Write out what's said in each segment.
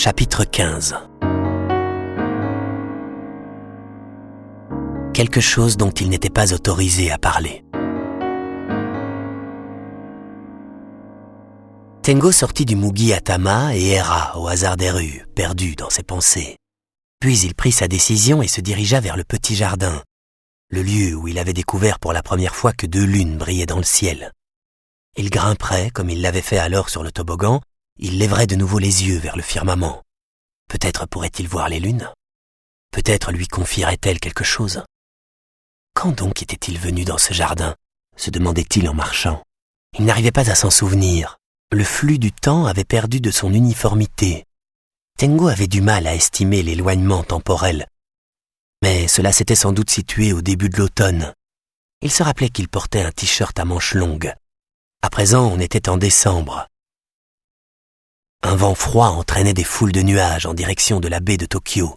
Chapitre 15. Quelque chose dont il n'était pas autorisé à parler. Tengo sortit du Mugi-Atama et erra au hasard des rues, perdu dans ses pensées. Puis il prit sa décision et se dirigea vers le petit jardin, le lieu où il avait découvert pour la première fois que 2 lunes brillaient dans le ciel. Il grimperait, comme il l'avait fait alors sur le toboggan, il lèverait de nouveau les yeux vers le firmament. Peut-être pourrait-il voir les lunes? Peut-être lui confierait-elle quelque chose? Quand donc était-il venu dans ce jardin? Se demandait-il en marchant. Il n'arrivait pas à s'en souvenir. Le flux du temps avait perdu de son uniformité. Tengo avait du mal à estimer l'éloignement temporel. Mais cela s'était sans doute situé au début de l'automne. Il se rappelait qu'il portait un t-shirt à manches longues. À présent, on était en décembre. Un vent froid entraînait des foules de nuages en direction de la baie de Tokyo.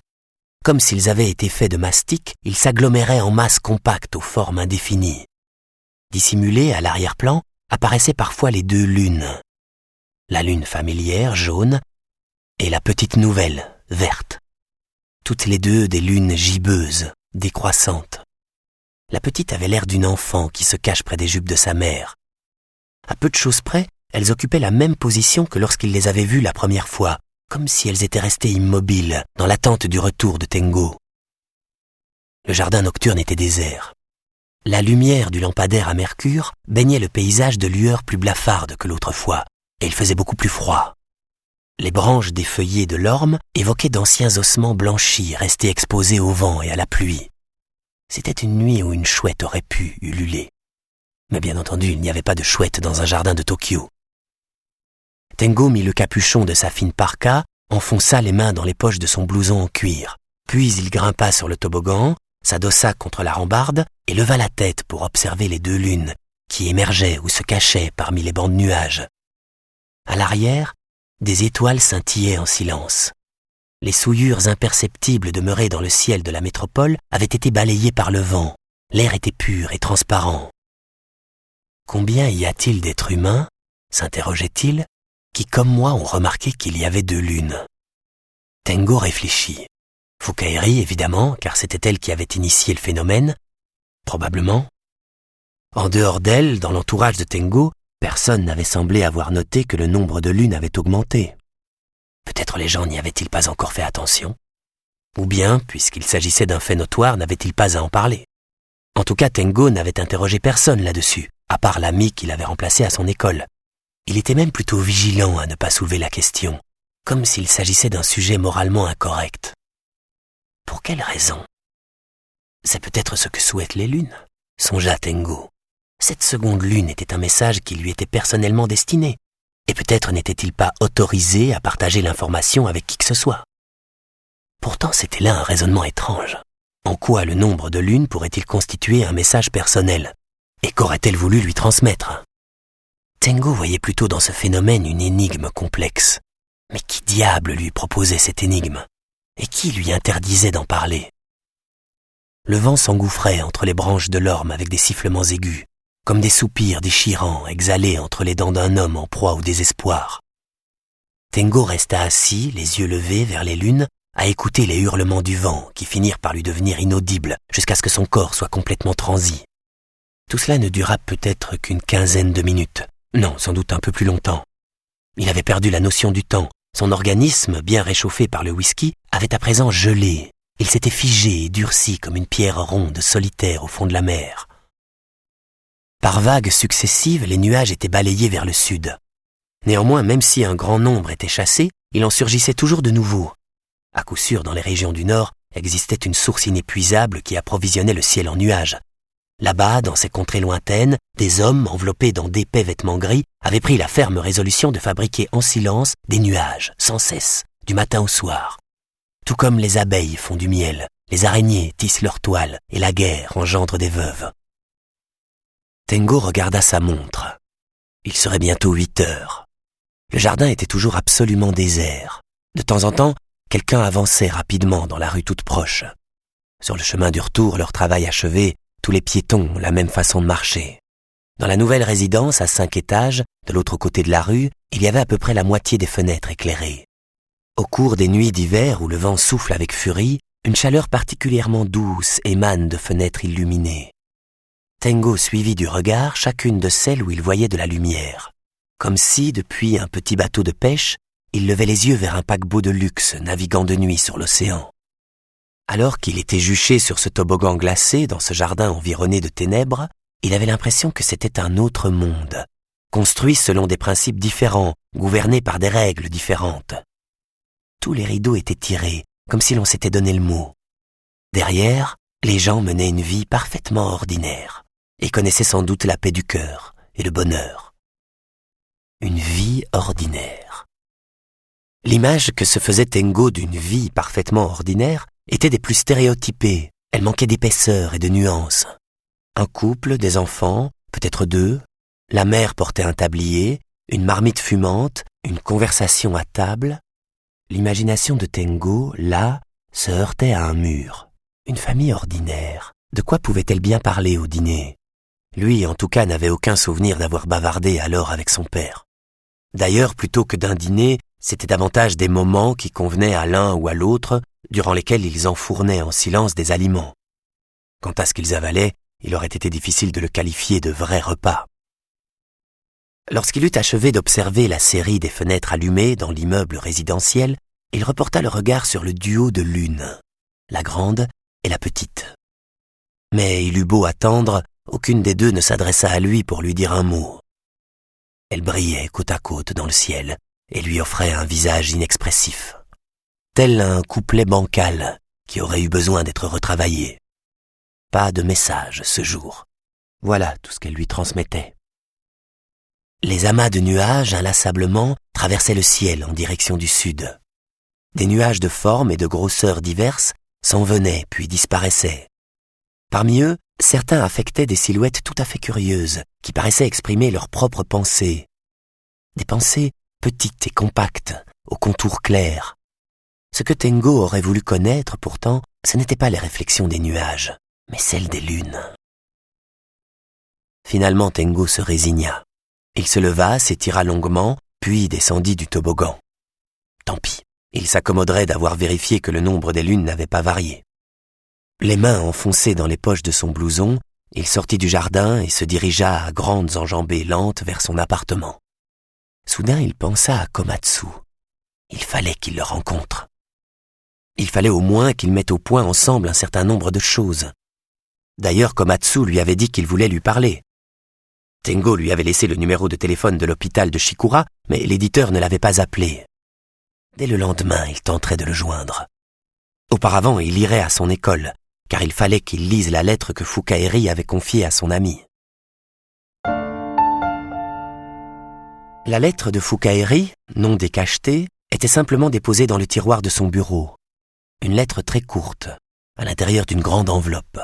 Comme s'ils avaient été faits de mastic, ils s'aggloméraient en masses compactes aux formes indéfinies. Dissimulées à l'arrière-plan, apparaissaient parfois les 2 lunes. La lune familière, jaune, et la petite nouvelle, verte. Toutes les 2 des lunes gibbeuses, décroissantes. La petite avait l'air d'une enfant qui se cache près des jupes de sa mère. À peu de choses près, elles occupaient la même position que lorsqu'il les avait vues la première fois, comme si elles étaient restées immobiles, dans l'attente du retour de Tengo. Le jardin nocturne était désert. La lumière du lampadaire à mercure baignait le paysage de lueurs plus blafardes que l'autre fois, et il faisait beaucoup plus froid. Les branches des feuillets de l'orme évoquaient d'anciens ossements blanchis, restés exposés au vent et à la pluie. C'était une nuit où une chouette aurait pu ululer. Mais bien entendu, il n'y avait pas de chouette dans un jardin de Tokyo. Tengo mit le capuchon de sa fine parka, enfonça les mains dans les poches de son blouson en cuir. Puis il grimpa sur le toboggan, s'adossa contre la rambarde et leva la tête pour observer les 2 lunes qui émergeaient ou se cachaient parmi les bancs de nuages. À l'arrière, des étoiles scintillaient en silence. Les souillures imperceptibles demeurées dans le ciel de la métropole avaient été balayées par le vent. L'air était pur et transparent. Combien y a-t-il d'êtres humains, s'interrogeait-il, qui, comme moi, ont remarqué qu'il y avait 2 lunes? Tengo réfléchit. Fukaeri, évidemment, car c'était elle qui avait initié le phénomène. Probablement. En dehors d'elle, dans l'entourage de Tengo, personne n'avait semblé avoir noté que le nombre de lunes avait augmenté. Peut-être les gens n'y avaient-ils pas encore fait attention? Ou bien, puisqu'il s'agissait d'un fait notoire, n'avaient-ils pas à en parler? En tout cas, Tengo n'avait interrogé personne là-dessus, à part l'ami qu'il avait remplacé à son école. Il était même plutôt vigilant à ne pas soulever la question, comme s'il s'agissait d'un sujet moralement incorrect. Pour quelle raison? C'est peut-être ce que souhaitent les lunes, songea Tengo. Cette seconde lune était un message qui lui était personnellement destiné, et peut-être n'était-il pas autorisé à partager l'information avec qui que ce soit. Pourtant, c'était là un raisonnement étrange. En quoi le nombre de lunes pourrait-il constituer un message personnel? Et qu'aurait-elle voulu lui transmettre? Tengo voyait plutôt dans ce phénomène une énigme complexe. Mais qui diable lui proposait cette énigme? Et qui lui interdisait d'en parler? Le vent s'engouffrait entre les branches de l'orme avec des sifflements aigus, comme des soupirs déchirants exhalés entre les dents d'un homme en proie au désespoir. Tengo resta assis, les yeux levés vers les lunes, à écouter les hurlements du vent qui finirent par lui devenir inaudibles jusqu'à ce que son corps soit complètement transi. Tout cela ne dura peut-être qu'une quinzaine de minutes. Non, sans doute un peu plus longtemps. Il avait perdu la notion du temps. Son organisme, bien réchauffé par le whisky, avait à présent gelé. Il s'était figé et durci comme une pierre ronde solitaire au fond de la mer. Par vagues successives, les nuages étaient balayés vers le sud. Néanmoins, même si un grand nombre était chassé, il en surgissait toujours de nouveaux. À coup sûr, dans les régions du nord, existait une source inépuisable qui approvisionnait le ciel en nuages. Là-bas, dans ces contrées lointaines, des hommes, enveloppés dans d'épais vêtements gris, avaient pris la ferme résolution de fabriquer en silence des nuages, sans cesse, du matin au soir. Tout comme les abeilles font du miel, les araignées tissent leurs toiles, et la guerre engendre des veuves. Tengo regarda sa montre. Il serait bientôt 8 heures. Le jardin était toujours absolument désert. De temps en temps, quelqu'un avançait rapidement dans la rue toute proche. Sur le chemin du retour, leur travail achevé, tous les piétons ont la même façon de marcher. Dans la nouvelle résidence, à 5 étages, de l'autre côté de la rue, il y avait à peu près la moitié des fenêtres éclairées. Au cours des nuits d'hiver où le vent souffle avec furie, une chaleur particulièrement douce émane de fenêtres illuminées. Tengo suivit du regard chacune de celles où il voyait de la lumière, comme si, depuis un petit bateau de pêche, il levait les yeux vers un paquebot de luxe naviguant de nuit sur l'océan. Alors qu'il était juché sur ce toboggan glacé dans ce jardin environné de ténèbres, il avait l'impression que c'était un autre monde, construit selon des principes différents, gouverné par des règles différentes. Tous les rideaux étaient tirés, comme si l'on s'était donné le mot. Derrière, les gens menaient une vie parfaitement ordinaire et connaissaient sans doute la paix du cœur et le bonheur. Une vie ordinaire. L'image que se faisait Tengo d'une vie parfaitement ordinaire était des plus stéréotypées. Elle manquait d'épaisseur et de nuances. Un couple, des enfants, peut-être 2, la mère portait un tablier, une marmite fumante, une conversation à table. L'imagination de Tengo, là, se heurtait à un mur. Une famille ordinaire. De quoi pouvait-elle bien parler au dîner? Lui, en tout cas, n'avait aucun souvenir d'avoir bavardé alors avec son père. D'ailleurs, plutôt que d'un dîner, c'était davantage des moments qui convenaient à l'un ou à l'autre, durant lesquels ils enfournaient en silence des aliments. Quant à ce qu'ils avalaient, il aurait été difficile de le qualifier de vrai repas. Lorsqu'il eut achevé d'observer la série des fenêtres allumées dans l'immeuble résidentiel, il reporta le regard sur le duo de lune, la grande et la petite. Mais il eut beau attendre, aucune des deux ne s'adressa à lui pour lui dire un mot. Elle brillait côte à côte dans le ciel et lui offrait un visage inexpressif, tel un couplet bancal qui aurait eu besoin d'être retravaillé. Pas de message ce jour. Voilà tout ce qu'elle lui transmettait. Les amas de nuages, inlassablement, traversaient le ciel en direction du sud. Des nuages de formes et de grosseurs diverses s'en venaient puis disparaissaient. Parmi eux, certains affectaient des silhouettes tout à fait curieuses, qui paraissaient exprimer leurs propres pensées. Des pensées petites et compactes, aux contours clairs. Ce que Tengo aurait voulu connaître, pourtant, ce n'étaient pas les réflexions des nuages, mais celles des lunes. Finalement, Tengo se résigna. Il se leva, s'étira longuement, puis descendit du toboggan. Tant pis, il s'accommoderait d'avoir vérifié que le nombre des lunes n'avait pas varié. Les mains enfoncées dans les poches de son blouson, il sortit du jardin et se dirigea à grandes enjambées lentes vers son appartement. Soudain, il pensa à Komatsu. Il fallait qu'il le rencontre. Il fallait au moins qu'ils mettent au point ensemble un certain nombre de choses. D'ailleurs, Komatsu lui avait dit qu'il voulait lui parler. Tengo lui avait laissé le numéro de téléphone de l'hôpital de Shikura, mais l'éditeur ne l'avait pas appelé. Dès le lendemain, il tenterait de le joindre. Auparavant, il irait à son école, car il fallait qu'il lise la lettre que Fukaeri avait confiée à son ami. La lettre de Fukaeri, non décachetée, était simplement déposée dans le tiroir de son bureau. Une lettre très courte, à l'intérieur d'une grande enveloppe.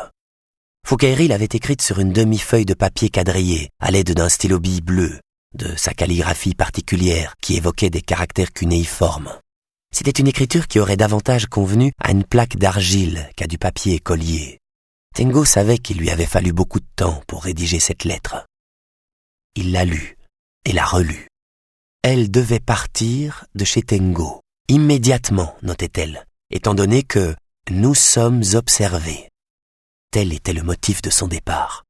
Fukaeri l'avait écrite sur une demi-feuille de papier quadrillé, à l'aide d'un stylo-bille bleu, de sa calligraphie particulière qui évoquait des caractères cunéiformes. C'était une écriture qui aurait davantage convenu à une plaque d'argile qu'à du papier écolier. Tengo savait qu'il lui avait fallu beaucoup de temps pour rédiger cette lettre. Il l'a lue et l'a relue. Elle devait partir de chez Tengo, immédiatement, notait-elle, étant donné que « nous sommes observés ». Tel était le motif de son départ.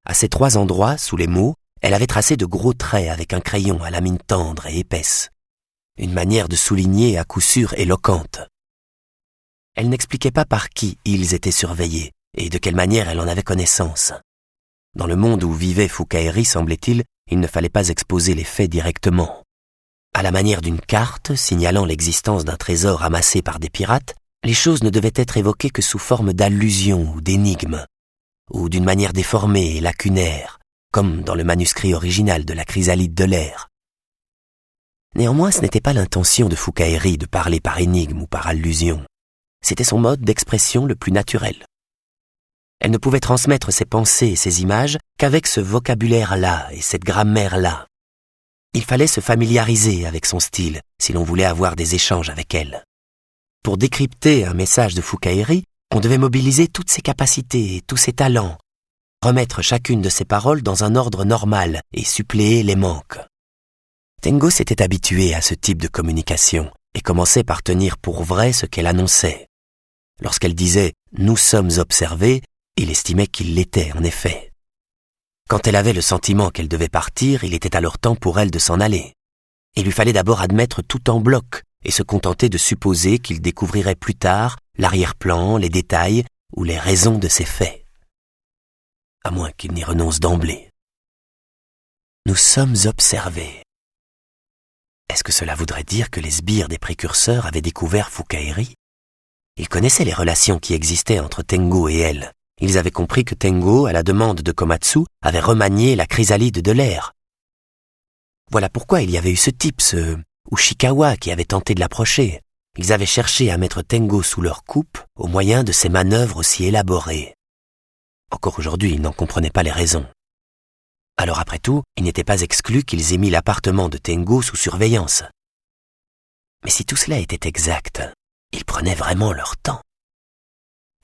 À ces 3 endroits, sous les mots, elle avait tracé de gros traits avec un crayon à la mine tendre et épaisse. Une manière de souligner à coup sûr éloquente. Elle n'expliquait pas par qui ils étaient surveillés et de quelle manière elle en avait connaissance. Dans le monde où vivait Fukaeri, semblait-il, il ne fallait pas exposer les faits directement. À la manière d'une carte signalant l'existence d'un trésor amassé par des pirates, les choses ne devaient être évoquées que sous forme d'allusions ou d'énigmes, ou d'une manière déformée et lacunaire, comme dans le manuscrit original de la chrysalide de l'air. Néanmoins, ce n'était pas l'intention de Fukaeri de parler par énigme ou par allusion. C'était son mode d'expression le plus naturel. Elle ne pouvait transmettre ses pensées et ses images qu'avec ce vocabulaire-là et cette grammaire-là. Il fallait se familiariser avec son style si l'on voulait avoir des échanges avec elle. Pour décrypter un message de Fukaeri, on devait mobiliser toutes ses capacités et tous ses talents, remettre chacune de ses paroles dans un ordre normal et suppléer les manques. Tengo s'était habitué à ce type de communication et commençait par tenir pour vrai ce qu'elle annonçait. Lorsqu'elle disait « nous sommes observés », il estimait qu'il l'était en effet. Quand elle avait le sentiment qu'elle devait partir, il était alors temps pour elle de s'en aller. Il lui fallait d'abord admettre tout en bloc et se contenter de supposer qu'il découvrirait plus tard l'arrière-plan, les détails ou les raisons de ses faits. À moins qu'il n'y renonce d'emblée. Nous sommes observés. Est-ce que cela voudrait dire que les sbires des précurseurs avaient découvert Fukaeri? Ils connaissaient les relations qui existaient entre Tengo et elle. Ils avaient compris que Tengo, à la demande de Komatsu, avait remanié la chrysalide de l'air. Voilà pourquoi il y avait eu ce type, ce Ushikawa, qui avait tenté de l'approcher. Ils avaient cherché à mettre Tengo sous leur coupe au moyen de ces manœuvres aussi élaborées. Encore aujourd'hui, ils n'en comprenaient pas les raisons. Alors après tout, il n'était pas exclu qu'ils aient mis l'appartement de Tengo sous surveillance. Mais si tout cela était exact, ils prenaient vraiment leur temps.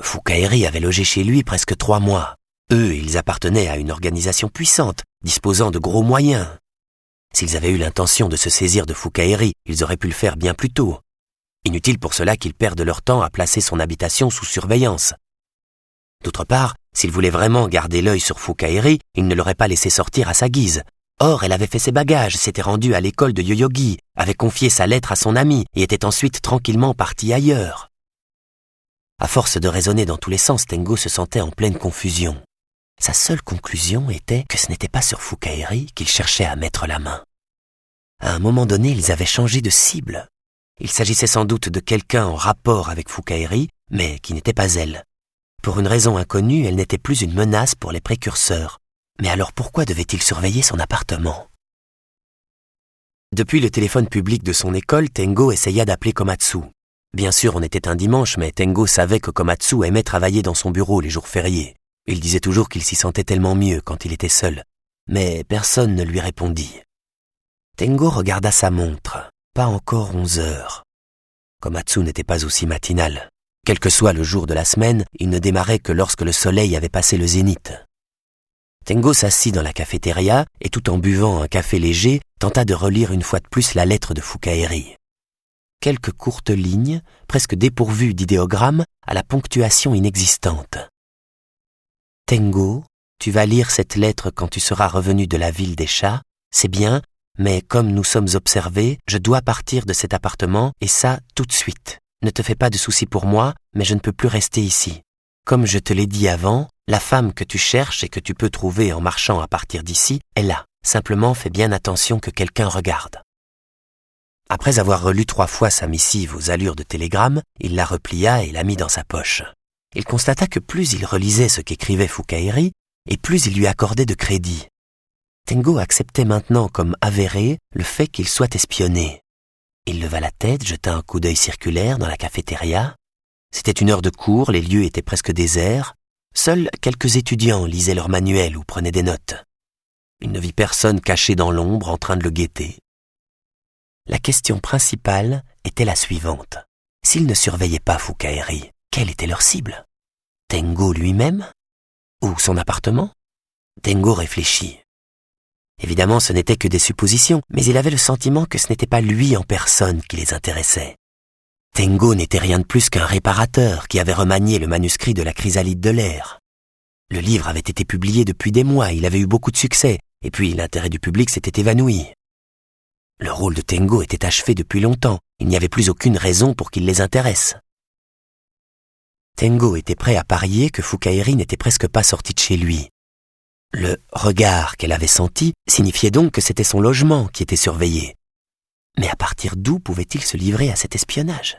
Fukaeri avait logé chez lui presque 3 mois. Eux, ils appartenaient à une organisation puissante, disposant de gros moyens. S'ils avaient eu l'intention de se saisir de Fukaeri, ils auraient pu le faire bien plus tôt. Inutile pour cela qu'ils perdent leur temps à placer son habitation sous surveillance. D'autre part, s'ils voulaient vraiment garder l'œil sur Fukaeri, ils ne l'auraient pas laissé sortir à sa guise. Or, elle avait fait ses bagages, s'était rendue à l'école de Yoyogi, avait confié sa lettre à son ami et était ensuite tranquillement partie ailleurs. À force de raisonner dans tous les sens, Tengo se sentait en pleine confusion. Sa seule conclusion était que ce n'était pas sur Fukaeri qu'il cherchait à mettre la main. À un moment donné, ils avaient changé de cible. Il s'agissait sans doute de quelqu'un en rapport avec Fukaeri, mais qui n'était pas elle. Pour une raison inconnue, elle n'était plus une menace pour les précurseurs. Mais alors pourquoi devait-il surveiller son appartement? Depuis le téléphone public de son école, Tengo essaya d'appeler Komatsu. Bien sûr, on était un dimanche, mais Tengo savait que Komatsu aimait travailler dans son bureau les jours fériés. Il disait toujours qu'il s'y sentait tellement mieux quand il était seul. Mais personne ne lui répondit. Tengo regarda sa montre. Pas encore 11 heures. Komatsu n'était pas aussi matinal. Quel que soit le jour de la semaine, il ne démarrait que lorsque le soleil avait passé le zénith. Tengo s'assit dans la cafétéria et tout en buvant un café léger, tenta de relire une fois de plus la lettre de Fukaeri. Quelques courtes lignes, presque dépourvues d'idéogrammes, à la ponctuation inexistante. Tengo, tu vas lire cette lettre quand tu seras revenu de la ville des chats, c'est bien, mais comme nous sommes observés, je dois partir de cet appartement, et ça tout de suite. Ne te fais pas de soucis pour moi, mais je ne peux plus rester ici. Comme je te l'ai dit avant, la femme que tu cherches et que tu peux trouver en marchant à partir d'ici est là. Simplement fais bien attention que quelqu'un regarde. Après avoir relu 3 fois sa missive aux allures de télégramme, il la replia et la mit dans sa poche. Il constata que plus il relisait ce qu'écrivait Fukaeri, et plus il lui accordait de crédit. Tengo acceptait maintenant comme avéré le fait qu'il soit espionné. Il leva la tête, jeta un coup d'œil circulaire dans la cafétéria. C'était une heure de cours, les lieux étaient presque déserts. Seuls quelques étudiants lisaient leurs manuels ou prenaient des notes. Il ne vit personne caché dans l'ombre en train de le guetter. La question principale était la suivante. S'ils ne surveillaient pas Fukaeri, quelle était leur cible? Tengo lui-même? Ou son appartement? Tengo réfléchit. Évidemment, ce n'était que des suppositions, mais il avait le sentiment que ce n'était pas lui en personne qui les intéressait. Tengo n'était rien de plus qu'un réparateur qui avait remanié le manuscrit de la chrysalide de l'air. Le livre avait été publié depuis des mois, il avait eu beaucoup de succès, et puis l'intérêt du public s'était évanoui. Le rôle de Tengo était achevé depuis longtemps, il n'y avait plus aucune raison pour qu'il les intéresse. Tengo était prêt à parier que Fukaeri n'était presque pas sorti de chez lui. Le regard qu'elle avait senti signifiait donc que c'était son logement qui était surveillé. Mais à partir d'où pouvait-il se livrer à cet espionnage?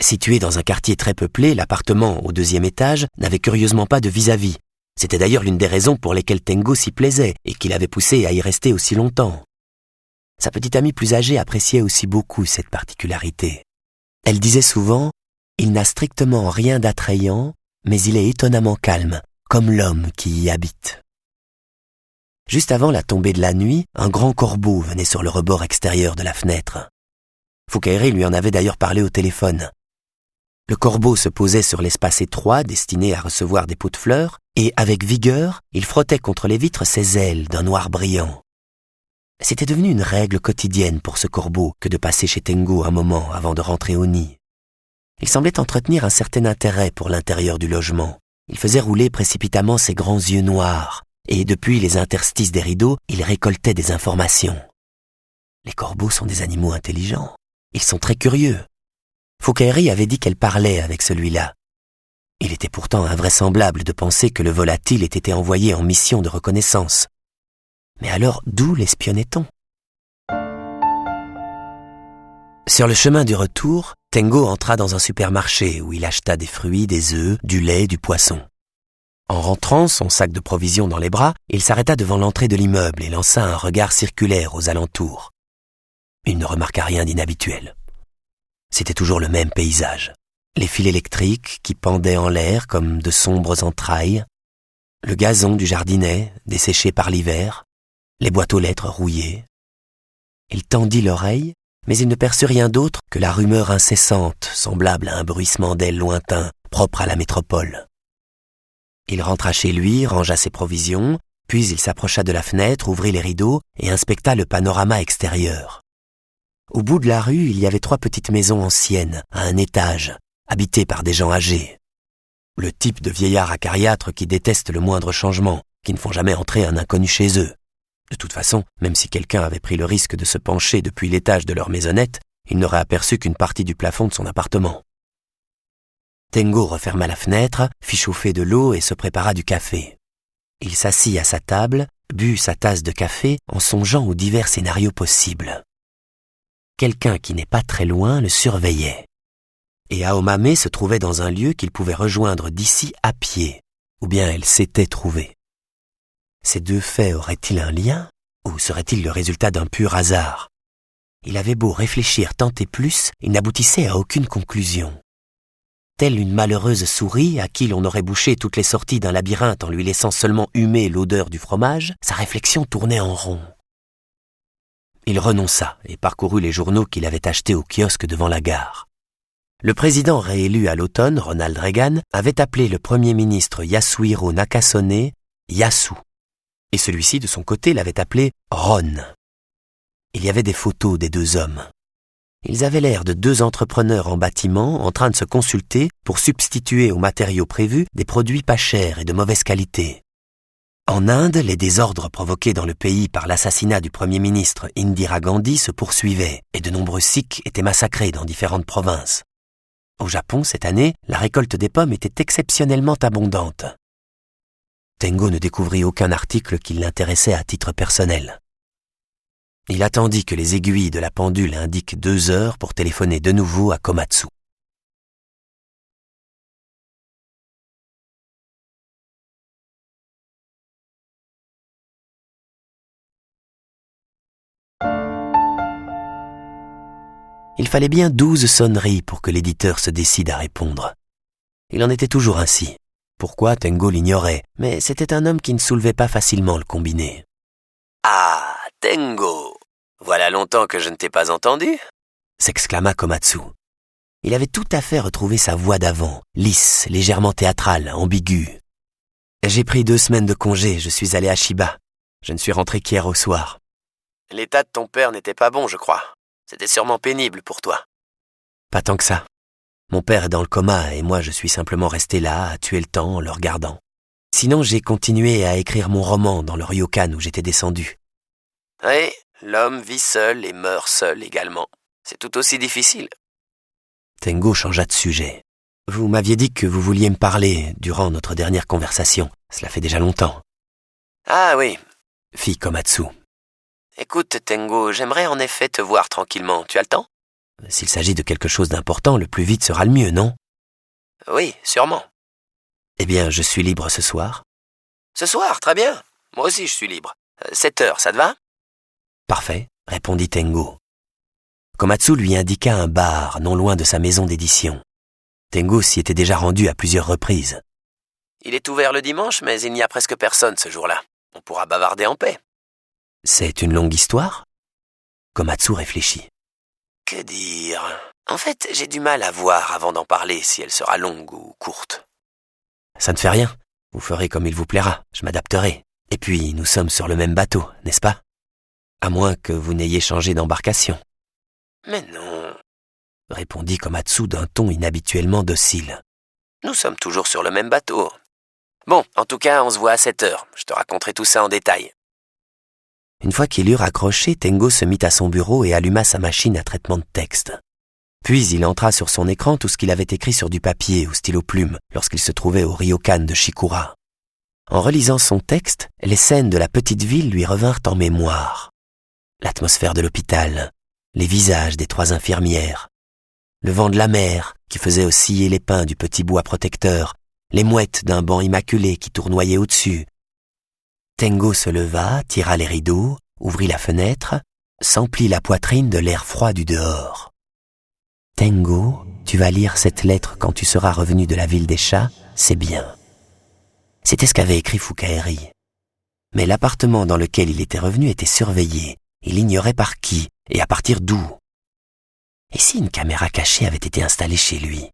Situé dans un quartier très peuplé, l'appartement au 2e étage n'avait curieusement pas de vis-à-vis. C'était d'ailleurs l'une des raisons pour lesquelles Tengo s'y plaisait et qui l'avait poussé à y rester aussi longtemps. Sa petite amie plus âgée appréciait aussi beaucoup cette particularité. Elle disait souvent « Il n'a strictement rien d'attrayant, mais il est étonnamment calme, comme l'homme qui y habite. » Juste avant la tombée de la nuit, un grand corbeau venait sur le rebord extérieur de la fenêtre. Fukaeri lui en avait d'ailleurs parlé au téléphone. Le corbeau se posait sur l'espace étroit destiné à recevoir des pots de fleurs, et avec vigueur, il frottait contre les vitres ses ailes d'un noir brillant. C'était devenu une règle quotidienne pour ce corbeau que de passer chez Tengo un moment avant de rentrer au nid. Il semblait entretenir un certain intérêt pour l'intérieur du logement. Il faisait rouler précipitamment ses grands yeux noirs, et depuis les interstices des rideaux, il récoltait des informations. Les corbeaux sont des animaux intelligents. Ils sont très curieux. Foukaeri avait dit qu'elle parlait avec celui-là. Il était pourtant invraisemblable de penser que le volatile ait été envoyé en mission de reconnaissance. Mais alors, d'où l'espionnait-on? Sur le chemin du retour, Tengo entra dans un supermarché où il acheta des fruits, des œufs, du lait, du poisson. En rentrant, son sac de provisions dans les bras, il s'arrêta devant l'entrée de l'immeuble et lança un regard circulaire aux alentours. Il ne remarqua rien d'inhabituel. C'était toujours le même paysage. Les fils électriques qui pendaient en l'air comme de sombres entrailles, le gazon du jardinet desséché par l'hiver, les boîtes aux lettres rouillées. Il tendit l'oreille, mais il ne perçut rien d'autre que la rumeur incessante, semblable à un bruissement d'ailes lointain, propre à la métropole. Il rentra chez lui, rangea ses provisions, puis il s'approcha de la fenêtre, ouvrit les rideaux et inspecta le panorama extérieur. Au bout de la rue, il y avait 3 petites maisons anciennes, à un étage, habitées par des gens âgés. Le type de vieillards acariâtres qui détestent le moindre changement, qui ne font jamais entrer un inconnu chez eux. De toute façon, même si quelqu'un avait pris le risque de se pencher depuis l'étage de leur maisonnette, il n'aurait aperçu qu'une partie du plafond de son appartement. Tengo referma la fenêtre, fit chauffer de l'eau et se prépara du café. Il s'assit à sa table, but sa tasse de café en songeant aux divers scénarios possibles. Quelqu'un qui n'est pas très loin le surveillait. Et Aomame se trouvait dans un lieu qu'il pouvait rejoindre d'ici à pied, ou bien elle s'était trouvée. Ces 2 faits auraient-ils un lien, ou serait-il le résultat d'un pur hasard? Il avait beau réfléchir tant et plus, il n'aboutissait à aucune conclusion. Telle une malheureuse souris à qui l'on aurait bouché toutes les sorties d'un labyrinthe en lui laissant seulement humer l'odeur du fromage, sa réflexion tournait en rond. Il renonça et parcourut les journaux qu'il avait achetés au kiosque devant la gare. Le président réélu à l'automne, Ronald Reagan, avait appelé le premier ministre Yasuhiro Nakasone Yasu, et celui-ci, de son côté, l'avait appelé Ron. Il y avait des photos des 2 hommes. Ils avaient l'air de 2 entrepreneurs en bâtiment en train de se consulter pour substituer aux matériaux prévus des produits pas chers et de mauvaise qualité. En Inde, les désordres provoqués dans le pays par l'assassinat du Premier ministre Indira Gandhi se poursuivaient et de nombreux Sikhs étaient massacrés dans différentes provinces. Au Japon, cette année, la récolte des pommes était exceptionnellement abondante. Tengo ne découvrit aucun article qui l'intéressait à titre personnel. Il attendit que les aiguilles de la pendule indiquent 2 heures pour téléphoner de nouveau à Komatsu. Il fallait bien 12 sonneries pour que l'éditeur se décide à répondre. Il en était toujours ainsi. Pourquoi, Tengo l'ignorait, mais c'était un homme qui ne soulevait pas facilement le combiné. « Ah, Tengo, voilà longtemps que je ne t'ai pas entendu ?» s'exclama Komatsu. Il avait tout à fait retrouvé sa voix d'avant, lisse, légèrement théâtrale, ambiguë. « J'ai pris 2 semaines de congé, je suis allé à Shiba. Je ne suis rentré qu'hier au soir. »« L'état de ton père n'était pas bon, je crois. C'était sûrement pénible pour toi. »« Pas tant que ça. Mon père est dans le coma et moi je suis simplement resté là à tuer le temps en le regardant. Sinon j'ai continué à écrire mon roman dans le ryokan où j'étais descendu. »« Oui, l'homme vit seul et meurt seul également. C'est tout aussi difficile. » Tengo changea de sujet. « Vous m'aviez dit que vous vouliez me parler durant notre dernière conversation. Cela fait déjà longtemps. »« Ah oui, » fit Komatsu. « Écoute, Tengo, j'aimerais en effet te voir tranquillement. Tu as le temps ? » S'il s'agit de quelque chose d'important, le plus vite sera le mieux, non ? Oui, sûrement. Eh bien, je suis libre ce soir. Ce soir, très bien. Moi aussi, je suis libre. 7 heures, ça te va ? Parfait, répondit Tengo. Komatsu lui indiqua un bar non loin de sa maison d'édition. Tengo s'y était déjà rendu à plusieurs reprises. Il est ouvert le dimanche, mais il n'y a presque personne ce jour-là. On pourra bavarder en paix. C'est une longue histoire ? Komatsu réfléchit. Que dire ? En fait, j'ai du mal à voir avant d'en parler si elle sera longue ou courte. Ça ne fait rien. Vous ferez comme il vous plaira. Je m'adapterai. Et puis, nous sommes sur le même bateau, n'est-ce pas ? À moins que vous n'ayez changé d'embarcation. Mais non, répondit Komatsu d'un ton inhabituellement docile. Nous sommes toujours sur le même bateau. Bon, en tout cas, on se voit à 7 heures. Je te raconterai tout ça en détail. Une fois qu'il eut raccroché, Tengo se mit à son bureau et alluma sa machine à traitement de texte. Puis il entra sur son écran tout ce qu'il avait écrit sur du papier au stylo plume lorsqu'il se trouvait au ryokan de Shikura. En relisant son texte, les scènes de la petite ville lui revinrent en mémoire. L'atmosphère de l'hôpital, les visages des 3 infirmières, le vent de la mer qui faisait osciller les pins du petit bois protecteur, les mouettes d'un banc immaculé qui tournoyaient au-dessus. Tengo se leva, tira les rideaux, ouvrit la fenêtre, s'emplit la poitrine de l'air froid du dehors. « Tengo, tu vas lire cette lettre quand tu seras revenu de la ville des chats, c'est bien. » C'était ce qu'avait écrit Fukaeri. Mais l'appartement dans lequel il était revenu était surveillé. Il ignorait par qui et à partir d'où. Et si une caméra cachée avait été installée chez lui?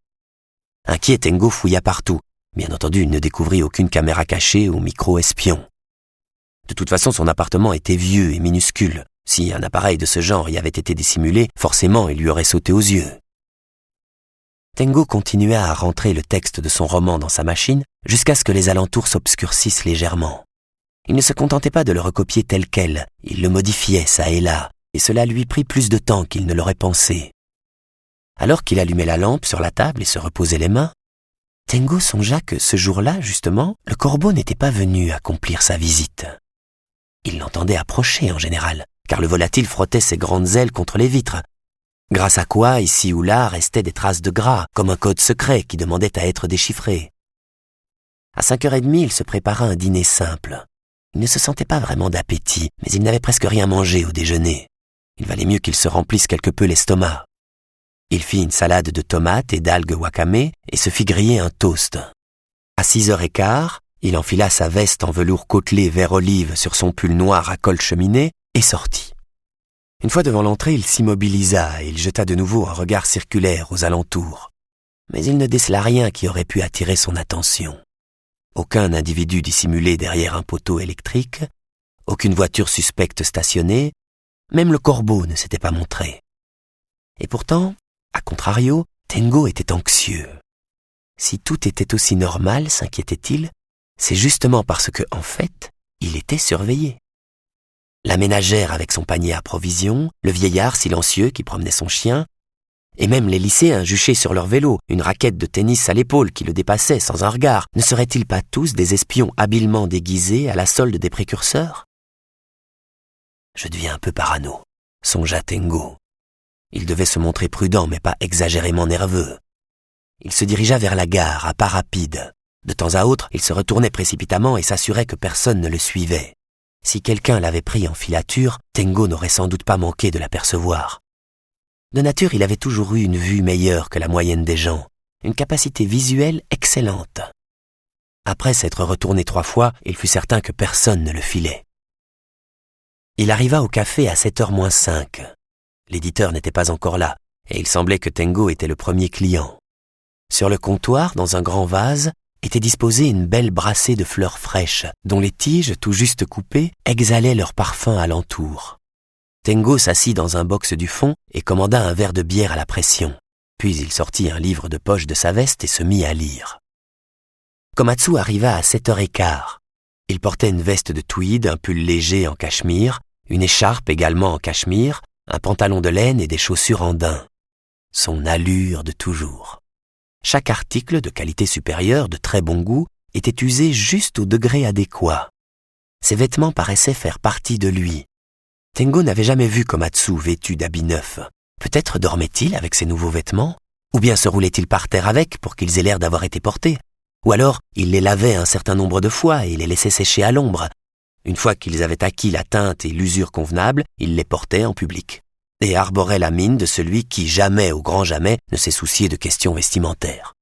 Inquiet, Tengo fouilla partout. Bien entendu, il ne découvrit aucune caméra cachée ou micro-espion. De toute façon, son appartement était vieux et minuscule. Si un appareil de ce genre y avait été dissimulé, forcément, il lui aurait sauté aux yeux. Tengo continua à rentrer le texte de son roman dans sa machine jusqu'à ce que les alentours s'obscurcissent légèrement. Il ne se contentait pas de le recopier tel quel, il le modifiait çà et là, et cela lui prit plus de temps qu'il ne l'aurait pensé. Alors qu'il allumait la lampe sur la table et se reposait les mains, Tengo songea que ce jour-là, justement, le corbeau n'était pas venu accomplir sa visite. Il l'entendait approcher en général, car le volatile frottait ses grandes ailes contre les vitres, grâce à quoi, ici ou là, restaient des traces de gras, comme un code secret qui demandait à être déchiffré. À 5h30, il se prépara un dîner simple. Il ne se sentait pas vraiment d'appétit, mais il n'avait presque rien mangé au déjeuner. Il valait mieux qu'il se remplisse quelque peu l'estomac. Il fit une salade de tomates et d'algues wakame et se fit griller un toast. À 6h15, il enfila sa veste en velours côtelé vert olive sur son pull noir à col cheminé et sortit. Une fois devant l'entrée, il s'immobilisa et il jeta de nouveau un regard circulaire aux alentours. Mais il ne décela rien qui aurait pu attirer son attention. Aucun individu dissimulé derrière un poteau électrique, aucune voiture suspecte stationnée, même le corbeau ne s'était pas montré. Et pourtant, à contrario, Tengo était anxieux. Si tout était aussi normal, s'inquiétait-il, c'est justement parce que, en fait, il était surveillé. La ménagère avec son panier à provisions, le vieillard silencieux qui promenait son chien, et même les lycéens juchés sur leur vélo, une raquette de tennis à l'épaule qui le dépassait sans un regard, ne seraient-ils pas tous des espions habilement déguisés à la solde des précurseurs? Je deviens un peu parano, songea Tengo. Il devait se montrer prudent mais pas exagérément nerveux. Il se dirigea vers la gare à pas rapides. De temps à autre, il se retournait précipitamment et s'assurait que personne ne le suivait. Si quelqu'un l'avait pris en filature, Tengo n'aurait sans doute pas manqué de l'apercevoir. De nature, il avait toujours eu une vue meilleure que la moyenne des gens, une capacité visuelle excellente. Après s'être retourné 3 fois, il fut certain que personne ne le filait. Il arriva au café à 7h-5. L'éditeur n'était pas encore là, et il semblait que Tengo était le premier client. Sur le comptoir, dans un grand vase, était disposée une belle brassée de fleurs fraîches, dont les tiges, tout juste coupées, exhalaient leur parfum alentour. Tengo s'assit dans un box du fond et commanda un verre de bière à la pression. Puis il sortit un livre de poche de sa veste et se mit à lire. Komatsu arriva à 7h15. Il portait une veste de tweed, un pull léger en cachemire, une écharpe également en cachemire, un pantalon de laine et des chaussures en daim. Son allure de toujours. Chaque article de qualité supérieure, de très bon goût, était usé juste au degré adéquat. Ses vêtements paraissaient faire partie de lui. Tengo n'avait jamais vu Komatsu vêtu d'habits neufs. Peut-être dormait-il avec ses nouveaux vêtements? Ou bien se roulait-il par terre avec pour qu'ils aient l'air d'avoir été portés? Ou alors, il les lavait un certain nombre de fois et les laissait sécher à l'ombre. Une fois qu'ils avaient acquis la teinte et l'usure convenables, il les portait en public. Et arborait la mine de celui qui jamais, au grand jamais, ne s'est soucié de questions vestimentaires.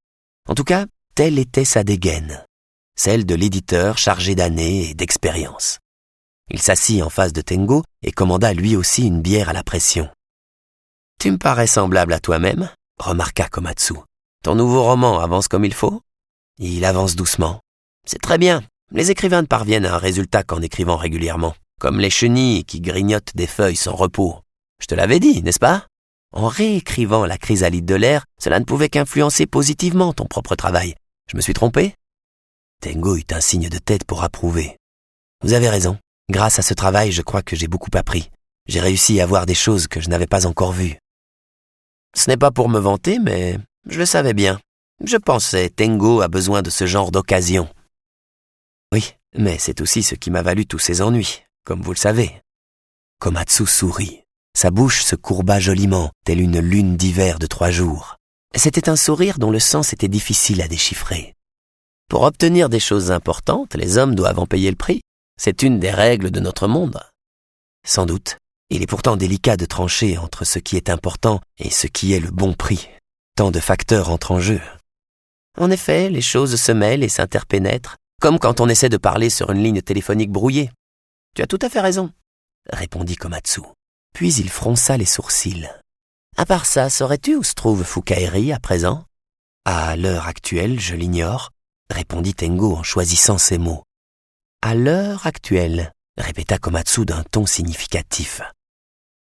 En tout cas, telle était sa dégaine, celle de l'éditeur chargé d'années et d'expérience. Il s'assit en face de Tengo et commanda lui aussi une bière à la pression. « Tu me parais semblable à toi-même » remarqua Komatsu. « Ton nouveau roman avance comme il faut ?» Il avance doucement. « C'est très bien. Les écrivains ne parviennent à un résultat qu'en écrivant régulièrement. comme les chenilles qui grignotent des feuilles sans repos. Je te l'avais dit, n'est-ce pas? En réécrivant la chrysalide de l'air, cela ne pouvait qu'influencer positivement ton propre travail. Je me suis trompé? Tengo eut un signe de tête pour approuver. Vous avez raison. Grâce à ce travail, je crois que j'ai beaucoup appris. J'ai réussi à voir des choses que je n'avais pas encore vues. Ce n'est pas pour me vanter, mais je le savais bien. Je pensais, Tengo a besoin de ce genre d'occasion. Oui, mais c'est aussi ce qui m'a valu tous ces ennuis, comme vous le savez. Komatsu sourit. Sa bouche se courba joliment, telle une lune d'hiver de 3 jours. C'était un sourire dont le sens était difficile à déchiffrer. Pour obtenir des choses importantes, les hommes doivent en payer le prix. C'est une des règles de notre monde. Sans doute. Il est pourtant délicat de trancher entre ce qui est important et ce qui est le bon prix. Tant de facteurs entrent en jeu. En effet, les choses se mêlent et s'interpénètrent, comme quand on essaie de parler sur une ligne téléphonique brouillée. Tu as tout à fait raison, répondit Komatsu. Puis il fronça les sourcils. À part ça, saurais-tu où se trouve Fukaeri à présent? À l'heure actuelle, je l'ignore, répondit Tengo en choisissant ses mots. À l'heure actuelle, répéta Komatsu d'un ton significatif.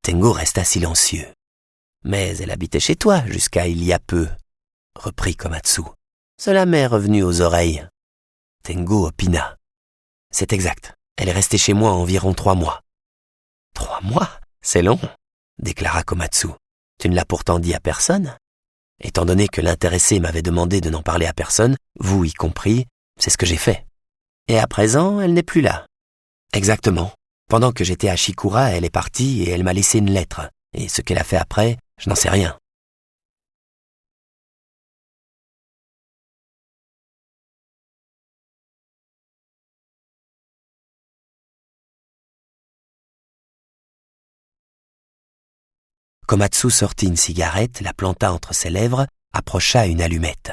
Tengo resta silencieux. Mais elle habitait chez toi jusqu'à il y a peu, reprit Komatsu. Cela m'est revenu aux oreilles. Tengo opina. C'est exact. Elle est restée chez moi environ 3 mois. 3 mois? C'est long, déclara Komatsu. Tu ne l'as pourtant dit à personne? Étant donné que l'intéressé m'avait demandé de n'en parler à personne, vous y compris, c'est ce que j'ai fait. Et à présent, elle n'est plus là. Exactement. Pendant que j'étais à Shikura, elle est partie et elle m'a laissé une lettre. Et ce qu'elle a fait après, je n'en sais rien. Komatsu sortit une cigarette, la planta entre ses lèvres, approcha une allumette.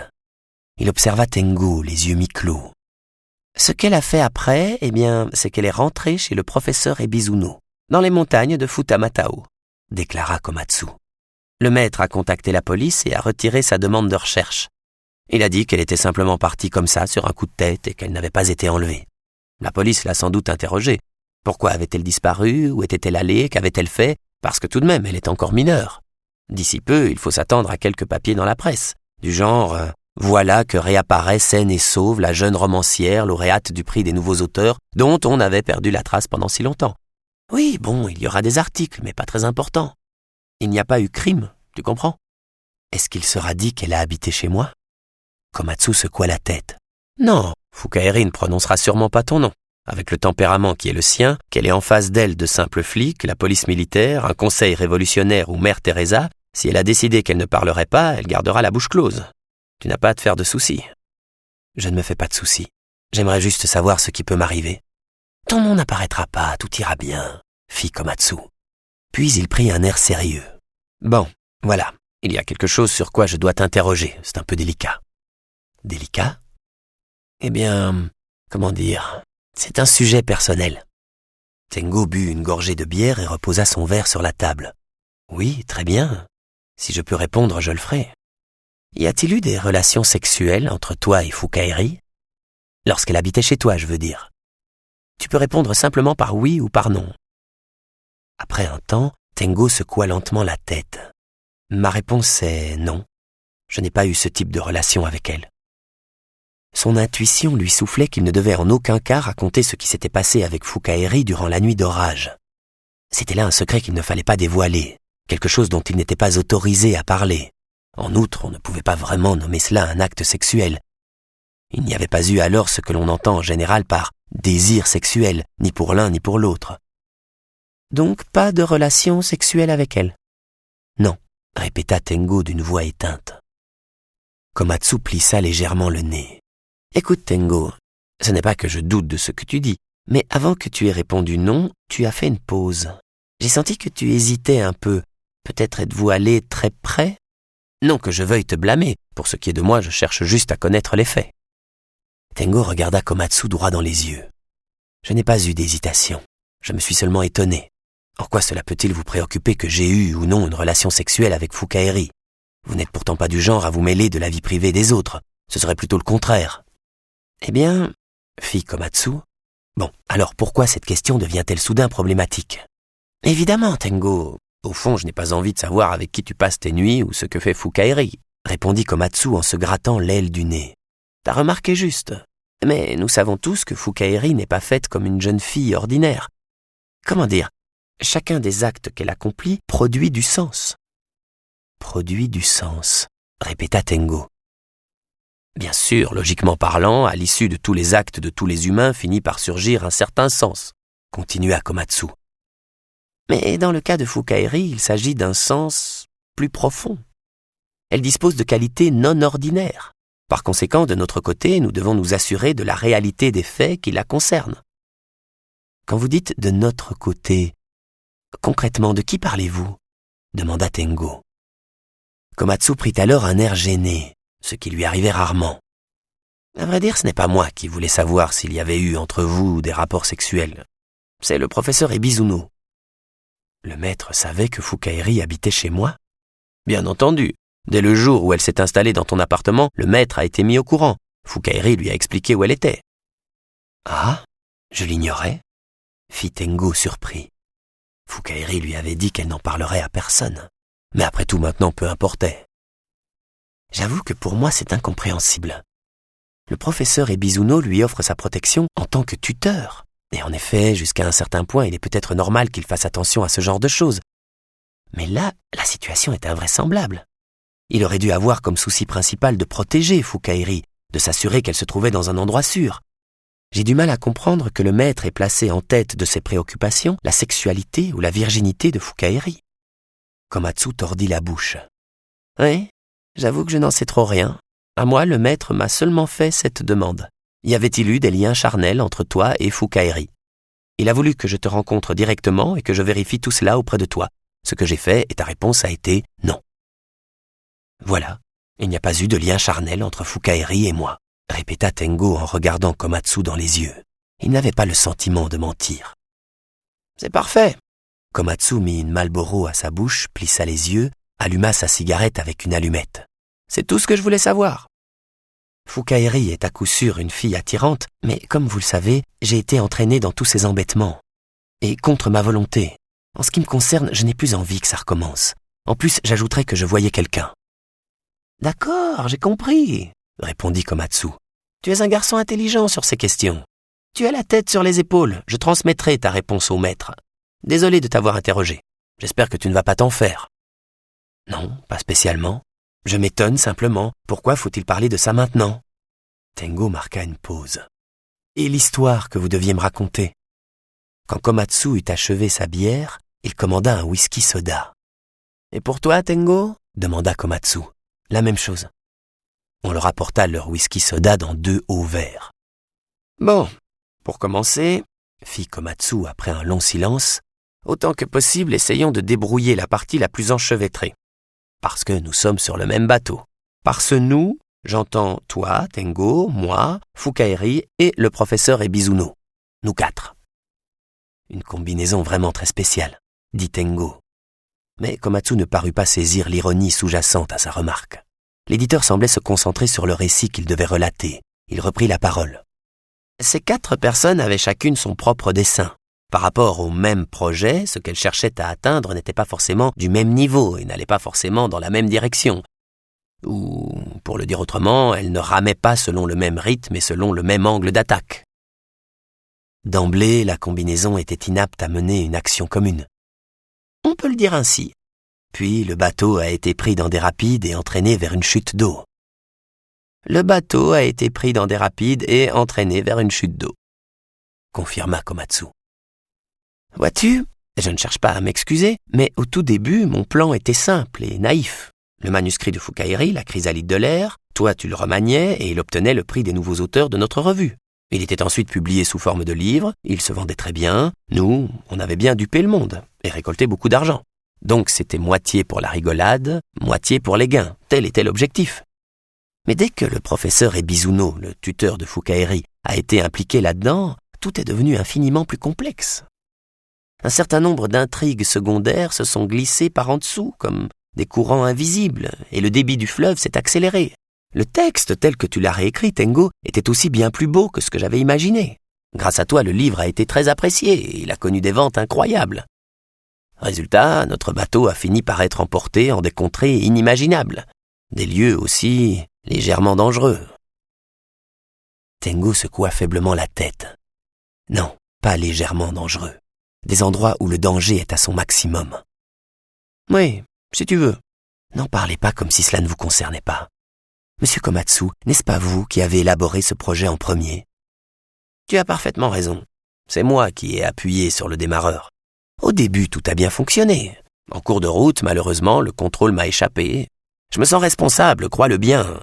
Il observa Tengo, les yeux mi-clos. Ce qu'elle a fait après, c'est qu'elle est rentrée chez le professeur Ebizuno, dans les montagnes de Futamatao, déclara Komatsu. Le maître a contacté la police et a retiré sa demande de recherche. Il a dit qu'elle était simplement partie comme ça, sur un coup de tête, et qu'elle n'avait pas été enlevée. La police l'a sans doute interrogée. Pourquoi avait-elle disparu? Où était-elle allée? Qu'avait-elle fait? Parce que tout de même, elle est encore mineure. D'ici peu, il faut s'attendre à quelques papiers dans la presse, du genre voilà que réapparaît saine et sauve la jeune romancière lauréate du prix des nouveaux auteurs dont on avait perdu la trace pendant si longtemps. Oui, bon, il y aura des articles, mais pas très importants. Il n'y a pas eu crime, tu comprends? Est-ce qu'il sera dit qu'elle a habité chez moi? Komatsu secoua la tête. Non, Fukaeri ne prononcera sûrement pas ton nom. Avec le tempérament qui est le sien, qu'elle ait en face d'elle de simples flics, la police militaire, un conseil révolutionnaire ou Mère Teresa, si elle a décidé qu'elle ne parlerait pas, elle gardera la bouche close. Tu n'as pas à te faire de soucis. Je ne me fais pas de soucis. J'aimerais juste savoir ce qui peut m'arriver. Ton nom n'apparaîtra pas, tout ira bien, fit Komatsu. Puis il prit un air sérieux. Bon, voilà, il y a quelque chose sur quoi je dois t'interroger, c'est un peu délicat. Délicat? Comment dire? C'est un sujet personnel. Tengo but une gorgée de bière et reposa son verre sur la table. Oui, très bien. Si je peux répondre, je le ferai. Y a-t-il eu des relations sexuelles entre toi et Fukaeri? Lorsqu'elle habitait chez toi, je veux dire. Tu peux répondre simplement par oui ou par non. Après un temps, Tengo secoua lentement la tête. Ma réponse est non. Je n'ai pas eu ce type de relation avec elle. Son intuition lui soufflait qu'il ne devait en aucun cas raconter ce qui s'était passé avec Fukaeri durant la nuit d'orage. C'était là un secret qu'il ne fallait pas dévoiler, quelque chose dont il n'était pas autorisé à parler. En outre, on ne pouvait pas vraiment nommer cela un acte sexuel. Il n'y avait pas eu alors ce que l'on entend en général par désir sexuel, ni pour l'un ni pour l'autre. Donc pas de relation sexuelle avec elle? Non, répéta Tengo d'une voix éteinte. Komatsu plissa légèrement le nez. Écoute Tengo, ce n'est pas que je doute de ce que tu dis, mais avant que tu aies répondu non, tu as fait une pause. J'ai senti que tu hésitais un peu. Peut-être êtes-vous allé très près? Non que je veuille te blâmer, pour ce qui est de moi, je cherche juste à connaître les faits. Tengo regarda Komatsu droit dans les yeux. Je n'ai pas eu d'hésitation, je me suis seulement étonné. En quoi cela peut-il vous préoccuper que j'ai eu ou non une relation sexuelle avec Fukaeri? Vous n'êtes pourtant pas du genre à vous mêler de la vie privée des autres, ce serait plutôt le contraire. Fit Komatsu, Bon, alors pourquoi cette question devient-elle soudain problématique? Évidemment, Tengo. Au fond, je n'ai pas envie de savoir avec qui tu passes tes nuits ou ce que fait Fukaeri, répondit Komatsu en se grattant l'aile du nez. T'as remarqué juste. Mais nous savons tous que Fukaeri n'est pas faite comme une jeune fille ordinaire. Comment dire? Chacun des actes qu'elle accomplit produit du sens. Produit du sens, répéta Tengo. Bien sûr, logiquement parlant, à l'issue de tous les actes de tous les humains finit par surgir un certain sens, continua Komatsu. Mais dans le cas de Fukaeri, il s'agit d'un sens plus profond. Elle dispose de qualités non ordinaires. Par conséquent, de notre côté, nous devons nous assurer de la réalité des faits qui la concernent. Quand vous dites « de notre côté », concrètement, de qui parlez-vous? Demanda Tengo. Komatsu prit alors un air gêné, ce qui lui arrivait rarement. À vrai dire, ce n'est pas moi qui voulais savoir s'il y avait eu entre vous des rapports sexuels. C'est le professeur Ebizuno. Le maître savait que Fukaeri habitait chez moi? Bien entendu. Dès le jour où elle s'est installée dans ton appartement, le maître a été mis au courant. Fukaeri lui a expliqué où elle était. Ah, je l'ignorais, fit Tengo surpris. Fukaeri lui avait dit qu'elle n'en parlerait à personne. Mais après tout, maintenant, peu importait. J'avoue que pour moi, c'est incompréhensible. Le professeur Ebizuno lui offre sa protection en tant que tuteur. Et en effet, jusqu'à un certain point, il est peut-être normal qu'il fasse attention à ce genre de choses. Mais là, la situation est invraisemblable. Il aurait dû avoir comme souci principal de protéger Fukaeri, de s'assurer qu'elle se trouvait dans un endroit sûr. J'ai du mal à comprendre que le maître ait placé en tête de ses préoccupations la sexualité ou la virginité de Fukaeri. Komatsu tordit la bouche. Oui, j'avoue que je n'en sais trop rien. À moi, le maître m'a seulement fait cette demande. Y avait-il eu des liens charnels entre toi et Fukaeri? Il a voulu que je te rencontre directement et que je vérifie tout cela auprès de toi. Ce que j'ai fait et ta réponse a été non. Voilà, il n'y a pas eu de lien charnel entre Fukaeri et moi, répéta Tengo en regardant Komatsu dans les yeux. Il n'avait pas le sentiment de mentir. C'est parfait. Komatsu mit une Marlboro à sa bouche, plissa les yeux, alluma sa cigarette avec une allumette. C'est tout ce que je voulais savoir. Fukaeri est à coup sûr une fille attirante, mais comme vous le savez, j'ai été entraîné dans tous ces embêtements. Et contre ma volonté. En ce qui me concerne, je n'ai plus envie que ça recommence. En plus, j'ajouterais que je voyais quelqu'un. D'accord, j'ai compris, répondit Komatsu. Tu es un garçon intelligent sur ces questions. Tu as la tête sur les épaules, je transmettrai ta réponse au maître. Désolé de t'avoir interrogé. J'espère que tu ne vas pas t'en faire. Non, pas spécialement. Je m'étonne simplement. Pourquoi faut-il parler de ça maintenant? Tengo marqua une pause. Et l'histoire que vous deviez me raconter? Quand Komatsu eut achevé sa bière, il commanda un whisky soda. Et pour toi, Tengo? Demanda Komatsu. La même chose. On leur apporta leur whisky soda dans 2 hauts verres. Bon, pour commencer, fit Komatsu après un long silence, autant que possible, essayons de débrouiller la partie la plus enchevêtrée. Parce que nous sommes sur le même bateau. Par ce nous, j'entends toi, Tengo, moi, Fukaeri et le professeur Ebizuno. Nous 4. Une combinaison vraiment très spéciale, dit Tengo. Mais Komatsu ne parut pas saisir l'ironie sous-jacente à sa remarque. L'éditeur semblait se concentrer sur le récit qu'il devait relater. Il reprit la parole. Ces 4 personnes avaient chacune son propre dessein. Par rapport au même projet, ce qu'elles cherchaient à atteindre n'était pas forcément du même niveau et n'allait pas forcément dans la même direction. Ou, pour le dire autrement, elles ne ramaient pas selon le même rythme et selon le même angle d'attaque. D'emblée, la combinaison était inapte à mener une action commune. On peut le dire ainsi. Puis le bateau a été pris dans des rapides et entraîné vers une chute d'eau. Le bateau a été pris dans des rapides et entraîné vers une chute d'eau, confirma Komatsu. Vois-tu, je ne cherche pas à m'excuser, mais au tout début, mon plan était simple et naïf. Le manuscrit de Fukaeri, la chrysalide de l'air, toi tu le remaniais et il obtenait le prix des nouveaux auteurs de notre revue. Il était ensuite publié sous forme de livre, il se vendait très bien. Nous, on avait bien dupé le monde et récolté beaucoup d'argent. Donc c'était moitié pour la rigolade, moitié pour les gains. Tel était l'objectif. Mais dès que le professeur Ebizuno, le tuteur de Fukaeri, a été impliqué là-dedans, tout est devenu infiniment plus complexe. Un certain nombre d'intrigues secondaires se sont glissées par en dessous, comme des courants invisibles, et le débit du fleuve s'est accéléré. Le texte, tel que tu l'as réécrit, Tengo, était aussi bien plus beau que ce que j'avais imaginé. Grâce à toi, le livre a été très apprécié et il a connu des ventes incroyables. Résultat, notre bateau a fini par être emporté en des contrées inimaginables, des lieux aussi légèrement dangereux. » Tengo secoua faiblement la tête. Non, pas légèrement dangereux. Des endroits où le danger est à son maximum. « Oui, si tu veux. N'en parlez pas comme si cela ne vous concernait pas. Monsieur Komatsu, n'est-ce pas vous qui avez élaboré ce projet en premier ? » « Tu as parfaitement raison. C'est moi qui ai appuyé sur le démarreur. Au début, tout a bien fonctionné. En cours de route, malheureusement, le contrôle m'a échappé. Je me sens responsable, crois-le bien.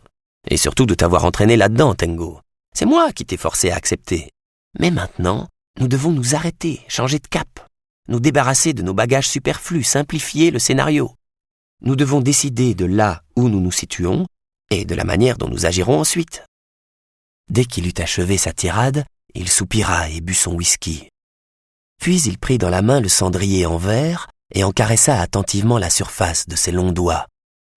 Et surtout de t'avoir entraîné là-dedans, Tengo. C'est moi qui t'ai forcé à accepter. Mais maintenant, nous devons nous arrêter, changer de cap, nous débarrasser de nos bagages superflus, simplifier le scénario. Nous devons décider de là où nous nous situons et de la manière dont nous agirons ensuite. » Dès qu'il eut achevé sa tirade, il soupira et but son whisky. Puis il prit dans la main le cendrier en verre et en caressa attentivement la surface de ses longs doigts,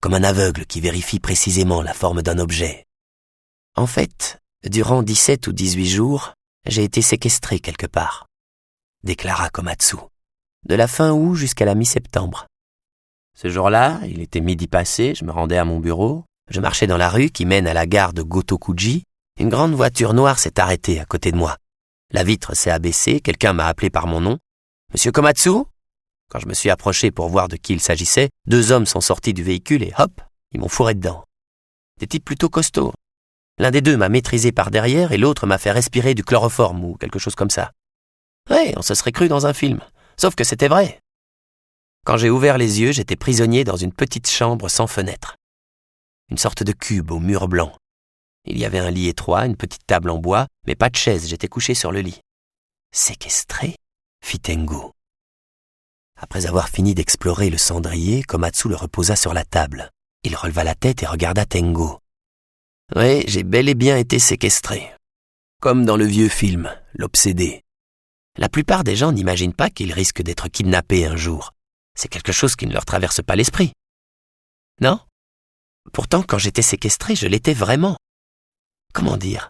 comme un aveugle qui vérifie précisément la forme d'un objet. « En fait, durant 17 ou 18 jours, j'ai été séquestré quelque part, » déclara Komatsu, « de la fin août jusqu'à la mi-septembre. Ce jour-là, il était midi passé, je me rendais à mon bureau, je marchais dans la rue qui mène à la gare de Gotokuji. Une grande voiture noire s'est arrêtée à côté de moi. La vitre s'est abaissée, quelqu'un m'a appelé par mon nom. « Monsieur Komatsu ?» Quand je me suis approché pour voir de qui il s'agissait, 2 hommes sont sortis du véhicule et hop, ils m'ont fourré dedans. Des types plutôt costauds. L'un des deux m'a maîtrisé par derrière et l'autre m'a fait respirer du chloroforme ou quelque chose comme ça. Ouais, on se serait cru dans un film, sauf que c'était vrai. Quand j'ai ouvert les yeux, j'étais prisonnier dans une petite chambre sans fenêtre. Une sorte de cube au mur blanc. Il y avait un lit étroit, une petite table en bois, mais pas de chaise, j'étais couché sur le lit. « Séquestré ?» fit Tengo. Après avoir fini d'explorer le cendrier, Komatsu le reposa sur la table. Il releva la tête et regarda Tengo. « Oui, j'ai bel et bien été séquestré. Comme dans le vieux film, L'Obsédé. La plupart des gens n'imaginent pas qu'ils risquent d'être kidnappés un jour. C'est quelque chose qui ne leur traverse pas l'esprit. Non ? Pourtant, quand j'étais séquestré, je l'étais vraiment. Comment dire ?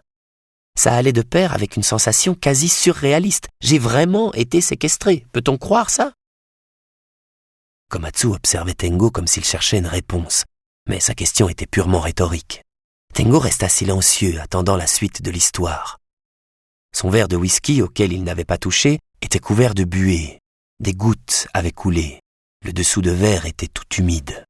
Ça allait de pair avec une sensation quasi surréaliste. J'ai vraiment été séquestré. Peut-on croire ça ? » Komatsu observait Tengo comme s'il cherchait une réponse, mais sa question était purement rhétorique. Tengo resta silencieux, attendant la suite de l'histoire. Son verre de whisky, auquel il n'avait pas touché, était couvert de buée. Des gouttes avaient coulé. Le dessous de verre était tout humide.